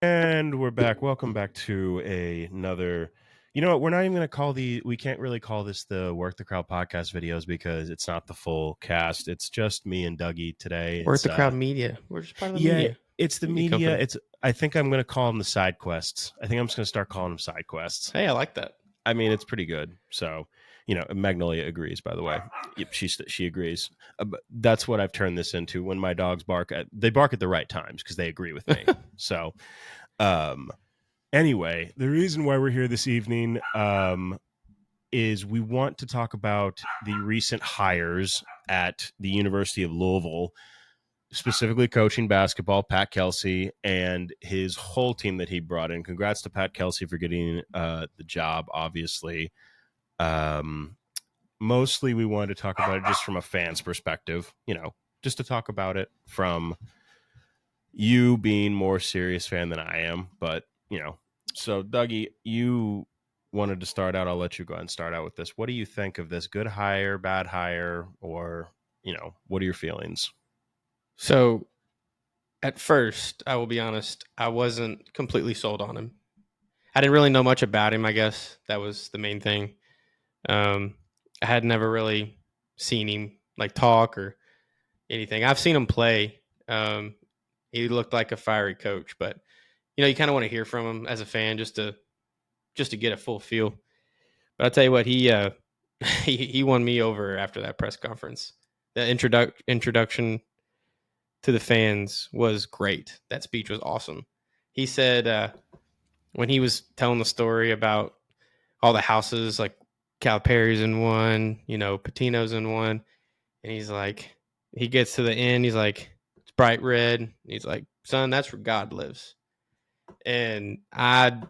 And we're back. Welcome back to another. You know what? We're not even going to we can't really call this the Work the Crowd podcast videos because it's not the full cast. It's just me and Dougie today. We're at the crowd media. We're just part of the Yeah, media it's the media. company. I think I'm going to call them the side quests. I think I'm just going to start calling them side quests. Hey, I like that. I mean, it's pretty good. So, Magnolia agrees, by the way. Yep, she agrees. But that's what I've turned this into when my dogs they bark at the right times because they agree with me. So, um, anyway, the reason why we're here this evening is we want to talk about the recent hires at the University of Louisville, specifically coaching basketball, Pat Kelsey, and his whole team that he brought in. Congrats to Pat Kelsey for getting the job, obviously. Mostly we wanted to talk about it just from a fan's perspective, just to talk about it from you being more serious fan than I am. But, so Dougie, you wanted to start out. I'll let you go ahead and start out with this. What do you think of this? Good hire, bad hire, or, what are your feelings? So, at first, I will be honest, I wasn't completely sold on him. I didn't really know much about him, I guess. That was the main thing. I had never really seen him like talk or anything. I've seen him play. He looked like a fiery coach, but you kind of want to hear from him as a fan just to get a full feel. But I'll tell you what, he won me over after that press conference. The introduction to the fans was great. That speech was awesome. He said when he was telling the story about all the houses, like Calipari's in one, Patino's in one, and he's like, he gets to the end, he's like, it's bright red. He's like, son, that's where God lives. And I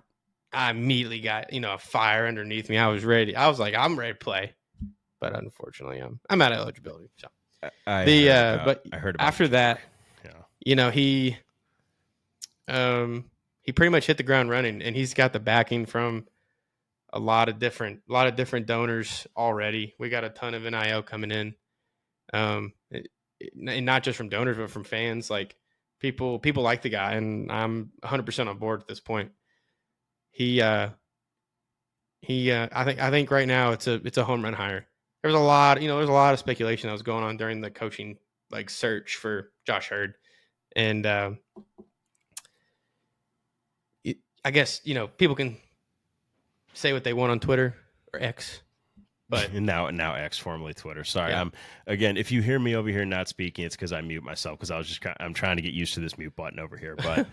immediately got a fire underneath me. I was ready. I was like, I'm ready to play, but unfortunately, I'm out of eligibility. So but I heard about after that, yeah. he pretty much hit the ground running, and he's got the backing from a lot of different donors already. We got a ton of NIL coming in, and not just from donors, but from fans. Like people like the guy, and I'm 100% on board at this point. I think right now it's a home run hire. There's a lot of speculation that was going on during the coaching search for Josh Hurd, and I guess people can say what they want on Twitter or X, but now X, formerly Twitter. Sorry, yeah. Again, if you hear me over here not speaking, it's because I mute myself because I'm trying to get used to this mute button over here. But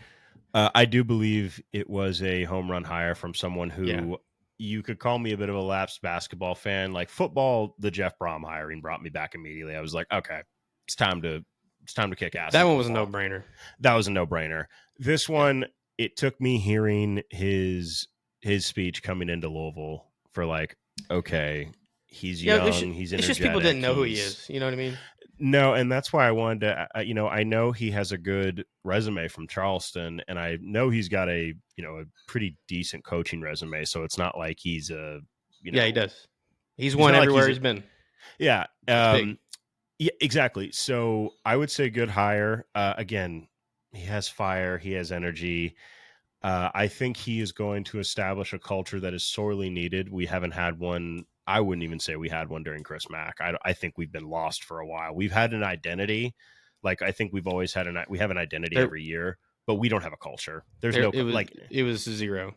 I do believe it was a home run hire from someone who you could call me a bit of a lapsed basketball fan. Like football, the Jeff Brom hiring brought me back immediately. I was like, okay, it's time to kick ass. That one was a no-brainer. That was a no-brainer. This one, it took me hearing his speech coming into Louisville for like, okay, he's young, he's energetic. It's just people didn't know who he is. You know what I mean? No, and that's why I wanted to. I know he has a good resume from Charleston, and I know he's got a pretty decent coaching resume. So it's not like he's a yeah, he does. He's won everywhere he's been. Yeah, yeah, exactly. So I would say good hire. Again, he has fire, he has energy. I think he is going to establish a culture that is sorely needed. We haven't had one. I wouldn't even say we had one during Chris Mack. I think we've been lost for a while. We've had an identity. Like, I think we've always had we have an identity every year, but we don't have a culture. It was zero.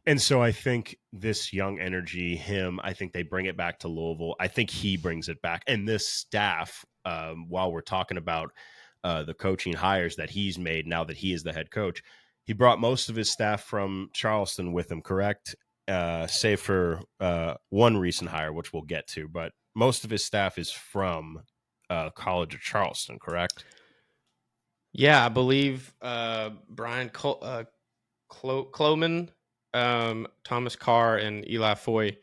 And so I think this young energy, I think they bring it back to Louisville. I think he brings it back. And this staff, while we're talking about the coaching hires that he's made now that he is the head coach, he brought most of his staff from Charleston with him, correct? Save for one recent hire, which we'll get to. But most of his staff is from College of Charleston, correct? Yeah, I believe Brian Cloman, Thomas Carr, and Eli Foy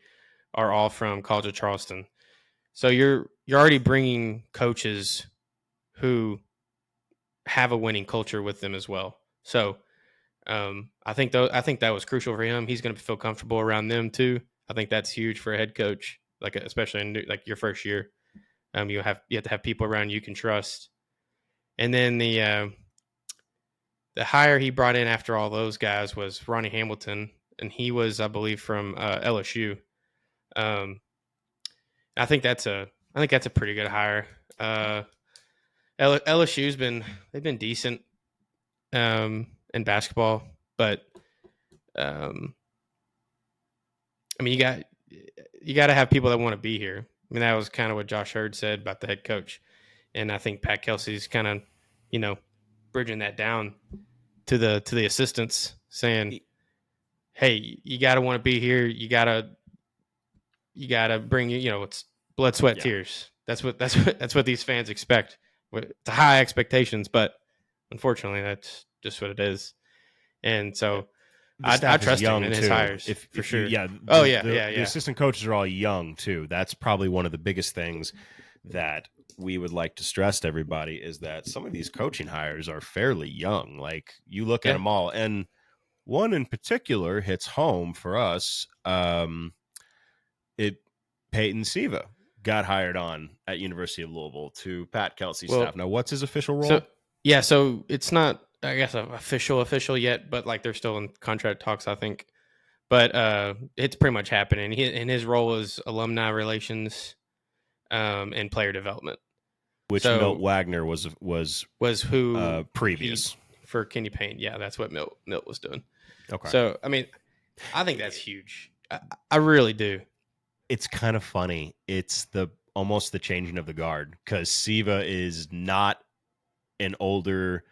are all from College of Charleston. So you're already bringing coaches who have a winning culture with them as well. So I think that was crucial for him. He's going to feel comfortable around them too. I think that's huge for a head coach, especially in your first year. You have to have people around you can trust. And then the hire he brought in after all those guys was Ronnie Hamilton, and he was, I believe, from LSU. Um, I think that's a pretty good hire. LSU's they've been decent in basketball, but um, I mean you got to have people that want to be here. I mean that was kind of what Josh Hurd said about the head coach, and I think Pat Kelsey's kind of you know bridging that down to the assistants, saying, "Hey, you got to want to be here. You gotta bring it's blood, sweat, Yeah. tears. That's what these fans expect. It's high expectations, but unfortunately, that's just what it is. And so The I staff is trust him young in his too. hires for If you sure. yeah, Oh yeah, yeah, the yeah. assistant coaches are all young too. That's probably one of the biggest things that we would like to stress to everybody is that some of these coaching hires are fairly young. Like you look at Yeah. them all, and one in particular hits home for us. It Peyton Siva got hired on at University of Louisville to Pat Kelsey's Well, staff. Now, what's his official so role? yeah, so it's not I guess official yet, but like they're still in contract talks, I think. But it's pretty much happening. And his role is alumni relations and player development. Which Milt So Wagner was who he previous. for Kenny Payne. Yeah, that's what Milt was doing. Okay. So I mean, I think that's huge. I really do. It's kind of funny. It's the almost the changing of the guard because Siva is not an older.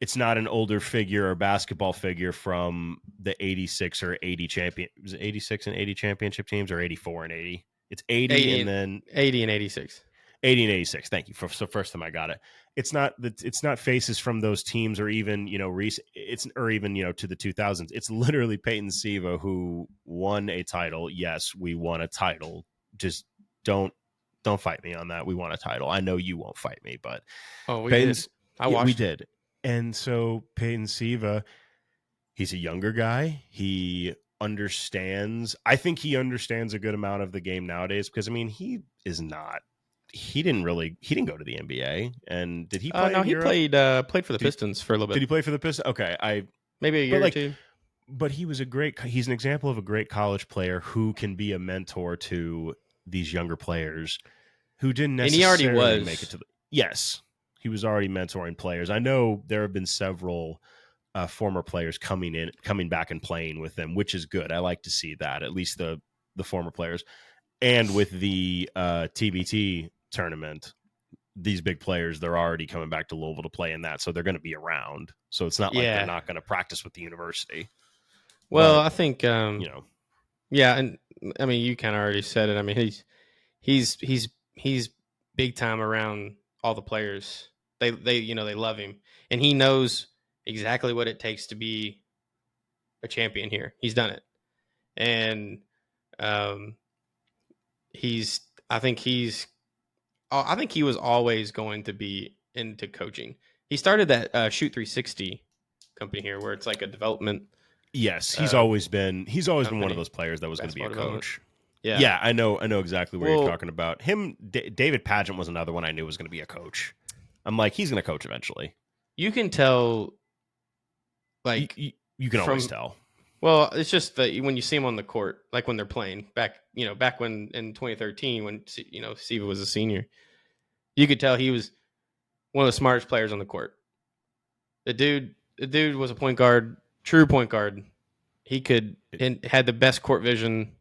It's not an older figure or basketball figure from the 86 or 80 champion. Was it 86 and 80 championship teams or 84 and 80? It's 80 80 and and then 80 and 86. 80 and 86. Thank you. So first time I got it. It's not faces from those teams or even, recent it's or even, to the 2000s. It's literally Peyton Siva who won a title. Yes, we won a title. Just don't fight me on that. We won a title. I know you won't fight me, but Oh, we did. Peyton's I yeah, we watched it. did. And so Peyton Siva, he's a younger guy. He understands. I think he understands a good amount of the game nowadays because I mean, he didn't go to the NBA. And did he play No, in he Europe? played for the Pistons for a little Did bit, he play for the Pistons? Okay, maybe a but year or like, two. but he's an example of a great college player who can be a mentor to these younger players who didn't And he already necessarily make it was. to the. Yes, he was already mentoring players. I know there have been several former players coming back and playing with them, which is good. I like to see that, at least the former players. And with the TBT tournament, these big players, they're already coming back to Louisville to play in that, so they're going to be around. So it's not like they're Yeah. not going to practice with the university. Well, But I think you know, yeah, and I mean you kind of already said it. I mean he's he's big time around all the players. They love him, and he knows exactly what it takes to be a champion here. He's done it, and um, he's. I think he's. I think he was always going to be into coaching. He started that Shoot 360 company here, where it's like a development yes, uh, he's always been one of company, those players that was going to be a basketball development. coach. Yeah. Yeah, I know exactly where you're Well, talking about. Him, David Pageant was another one I knew was going to be a coach. I'm like, he's going to coach eventually. you can tell, You, like you, you can always from tell. well, it's just that when you see them on the court, like when they're playing back when in 2013 when Siva was a senior, you could tell he was one of the smartest players on the court. The dude was a point guard, true point guard. He could and had the best court vision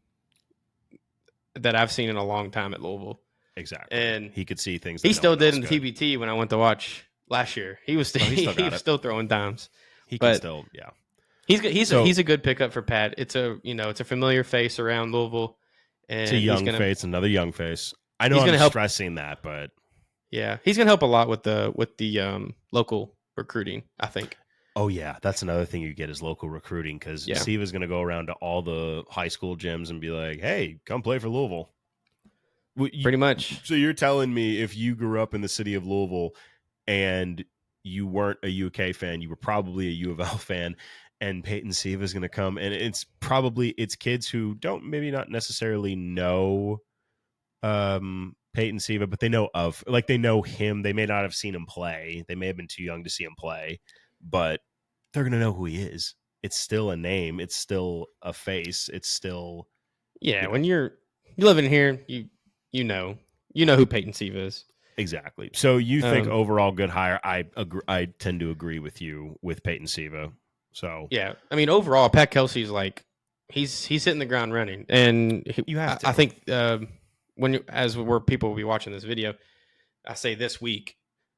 that I've seen in a long time at Louisville. Exactly. And He could see things he that no still one did else in the could. TBT when I went to watch last year. He was still, Well, he still he got was it. still throwing dimes, He can but still, yeah. he's So a good pickup for Pat. It's a familiar face around Louisville, it's a and young face, another young face. I know he's I'm gonna help. stressing that, but Yeah, he's gonna help a lot with the local recruiting. I think. oh yeah, that's another thing you get is local recruiting because Yeah, Siva's going to go around to all the high school gyms and be like, "Hey, come play for Louisville." pretty much. So you're telling me if you grew up in the city of Louisville and you weren't a UK fan, you were probably a U of L fan, and Peyton Siva is going to come, and it's kids who don't maybe not necessarily know Peyton Siva, but they know him. They may not have seen him play. They may have been too young to see him play, but they're going to know who he is. It's still a name. It's still a face. It's still, Yeah, you when know, you're living here, you know who Peyton Siva is. exactly. So you think Um, overall good hire? I agree, I tend to agree with you with Peyton Siva. So yeah, I mean overall, Pat Kelsey's like he's hitting the ground running, and you have I to. think as where people will be watching this video, I say this week,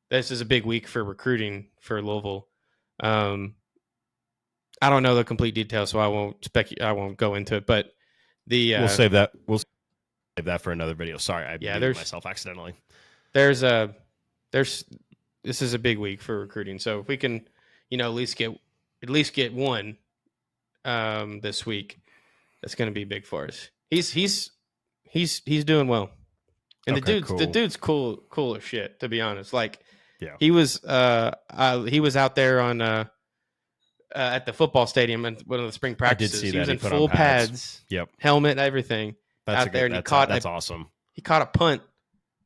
this is a big week for recruiting for Louisville. Um, I don't know the complete details, so I won't go into it. But the We'll save that. We'll save that for another video. Sorry, I yeah, muted myself accidentally. there's a there's this is a big week for recruiting. So if we can, at least get one this week, that's going to be big for us. He's doing well, and Okay, the cool. dude's cool as shit. To be honest, like Yeah, he was out there on at the football stadium and one of the spring I did practices. see He was that he in put on full pads. pads, Yep, helmet, everything that's a out there, good. and That's awesome. he caught a punt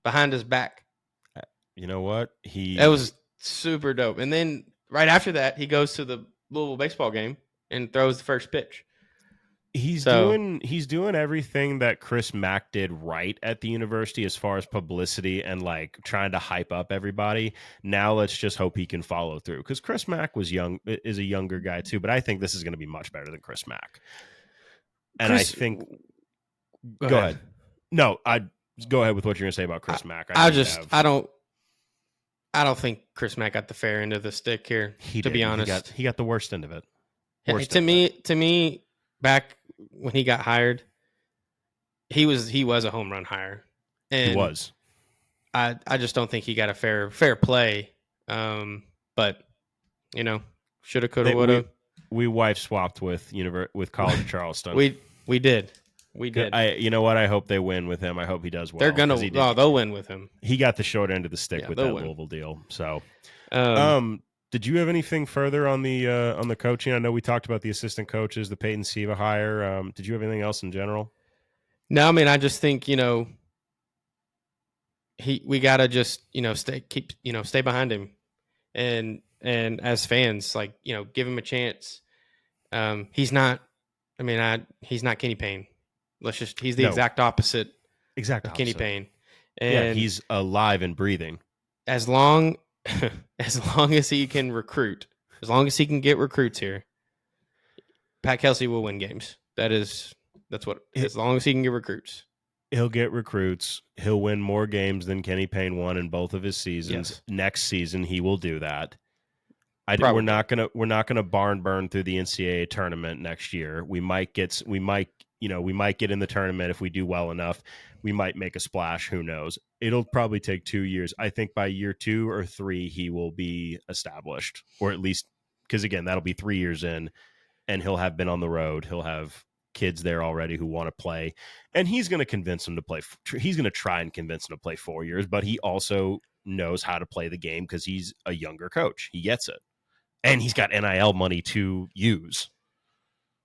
behind his back. You know what? That was super dope. And then right after that, he goes to the Louisville baseball game and throws the first pitch. So he's doing everything that Chris Mack did right at the university as far as publicity and like trying to hype up everybody. Now let's just hope he can follow through, because Chris Mack is a younger guy too, but I think this is going to be much better than Chris Mack. And I Chris, think go ahead. No, I go ahead with what you're going to say about Chris Mack. I don't think Chris Mack got the fair end of the stick here. He to did. be honest, He got the worst end of it. To me, back when he got hired, he was a home run hire, and He was. I just don't think he got a fair play. But shoulda, coulda, woulda. We wife swapped with College of Charleston. we did. We did. You know what? I hope they win with him. I hope he does well. They'll win with him. He got the short end of the stick with that win. Louisville deal. So, Um, did you have anything further on the coaching? I know we talked about the assistant coaches, the Peyton Siva hire. Did you have anything else in general? no, I mean, I just think we gotta just stay behind him, and as fans, like give him a chance. He's not. I mean, he's not Kenny Payne. He's the exact opposite of Kenny Payne. And yeah, he's alive and breathing. As long as he can recruit, as long as he can get recruits here, Pat Kelsey will win games. As long as he can get recruits. He'll get recruits. He'll win more games than Kenny Payne won in both of his seasons. Yes. Next season, he will do that. We're not gonna barn burn through the NCAA tournament next year. We might get in the tournament if we do well enough. We might make a splash. Who knows? It'll probably take 2 years. I think by year 2 or 3, he will be established, or at least, because again, that'll be 3 years in, and he'll have been on the road. He'll have kids there already who want to play, and he's going to convince them to play. He's going to try and convince them to play 4 years, but he also knows how to play the game because he's a younger coach. He gets it. And he's got NIL money to use.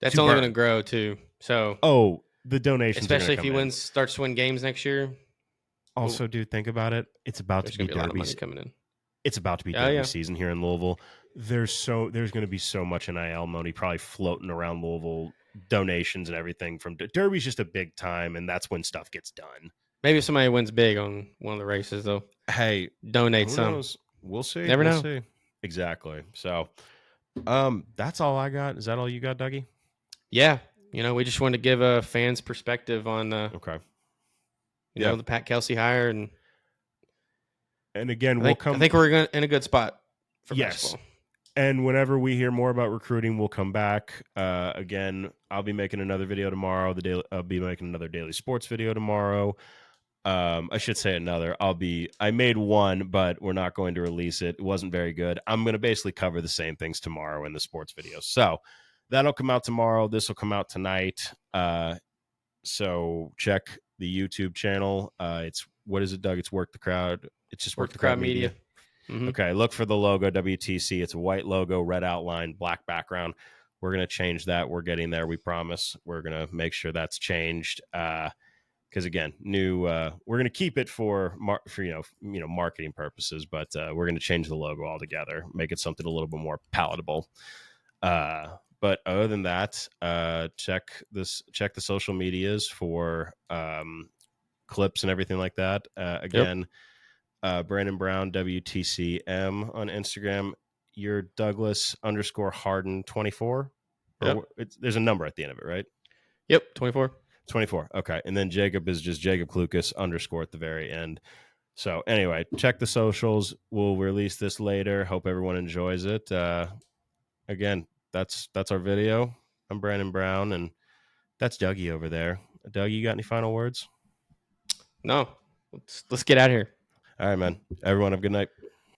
That's only going to grow too. So, the donations, especially if he starts to win games next year. Also, dude, think about it. It's about to be a lot of money coming in. It's about to be Derby season here in Louisville. There's going to be so much NIL money probably floating around Louisville, donations and everything. From Derby's just a big time, and that's when stuff gets done. Maybe if somebody wins big on one of the races, though. Hey, donate some. Knows? We'll see. Never know. See. Exactly. So, that's all I got. Is that all you got, Dougie? Yeah. We just wanted to give a fan's perspective on okay. The Pat Kelsey hire, and again, I think we're in a good spot for basketball. And whenever we hear more about recruiting, we'll come back. Again, I'll be making another video tomorrow. I'll be making another daily sports video tomorrow. I should say another. I made one, but we're not going to release it. It wasn't very good. I'm going to basically cover the same things tomorrow in the sports videos. So that'll come out tomorrow. This will come out tonight. So check the YouTube channel. What is it, Doug? It's Work the Crowd. It's just Work the Crowd Media. Mm-hmm. Okay. Look for the logo, WTC. It's a white logo, red outline, black background. We're going to change that. We're getting there. We promise. We're going to make sure that's changed. Because again, we're going to keep it for marketing purposes, but we're going to change the logo altogether, make it something a little bit more palatable. But other than that, check the social medias for clips and everything like that. Yep. Again, Brandon Brown WTCM on Instagram. You're Douglas _Harden 24, Yep. or there's a number at the end of it, right? Yep. 24. 24. Okay, and then Jacob is just Jacob Clucas _ at the very end. So anyway, check the socials. We'll release this later. Hope everyone enjoys it. Again, that's our video. I'm Brandon Brown, and that's Dougie over there. Dougie, you got any final words? No. Let's get out of here. All right, man. Everyone have a good night.